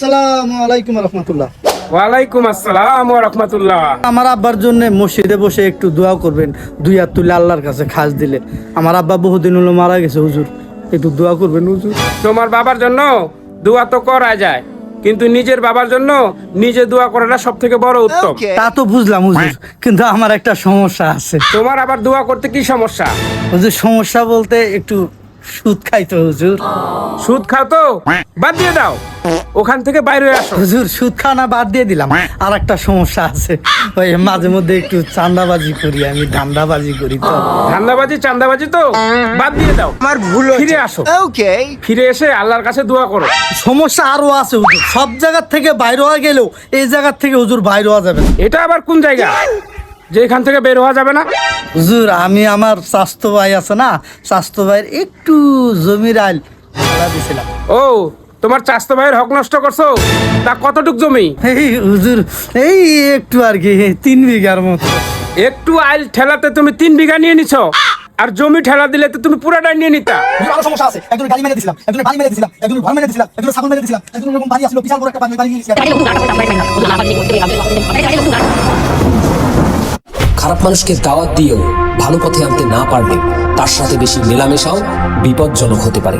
আসসালামু আলাইকুম রাহমাতুল্লাহ। ওয়ালাইকুম আসসালাম ওয়া রাহমাতুল্লাহ। আমার আব্বার জন্য মসজিদে বসে একটু দোয়া করবেন, দুই হাত তুলে আল্লাহর কাছে খাস দিলে। আমার আব্বা বহুদিন হলো মারা গেছে হুজুর, একটু দোয়া করবেন হুজুর। তোমার বাবার জন্য দোয়া তো করা যায়, কিন্তু নিজের বাবার জন্য নিজে দোয়া করাটা সব থেকে বড় উত্তম। তা তো বুঝলাম হুজুর, কিন্তু আমার একটা সমস্যা আছে তোমার আবার দোয়া করতে কি সমস্যা? হুজুর। সমস্যা বলতে একটু সুদ খাইতো হুজুর। সুদ খাও তো বাদ দিয়ে দাও, ওখান থেকে বাইরে হয়ে আসো। হুজুর সুদ খাওয়া বাদ দিয়ে দিলাম, আর একটা সমস্যা আছে, ওই মাঝে মধ্যে একটু চাঁদাবাজি করি, আমি ধান্দাবাজি করি তো। ধান্দাবাজি চান্দাবাজি তো বাদ দিয়ে দাও, আমার ভুল ফিরে আসো। ফিরে এসে আল্লাহর কাছে দোয়া করো। সমস্যা আরো আছে হুজুর, সব জায়গার থেকে বাইরে হওয়া গেলেও এই জায়গার থেকে হুজুর বাইরে হওয়া যাবে না। এটা আবার কোন জায়গা যে এখান থেকে বের হওয়া যাবে না? হুজুর আমি আমার স্বাস্থ্য ভাই আছে না, স্বাস্থ্য ভাইয়ের একটু জমির আইল ফেলা দিছিলাম। ও, তোমার চাস্তো ভাইয়ের হক নষ্ট করছো? তা কতটুক জমি? এই হুজুর এই একটু আর কি 3 বিঘার মতো। একটু আইল ঠেলাতে তুমি 3 বিঘা নিয়ে নিছো, আর জমি ঠেলা দিলে তো তুমি পুরাটাই নিয়ে নিতা। আরো সমস্যা আছে, একজন গাড়ি মেরে দিছিলাম, একজন বাড়ি মেরে দিছিলাম, একজন ঘর মেরে দিছিলাম, একজন ছাগল মেরে দিছিলাম, একজন এরকম বাড়ি আসলো, বিশাল বড় একটা বাড়ি নিয়ে দিছিলাম। খারাপ মানুষকে দাওয়াত দিয়েও ভালো পথে আনতে না পারলে তার সাথে বেশি মেলামেশাও বিপজ্জনক হতে পারে।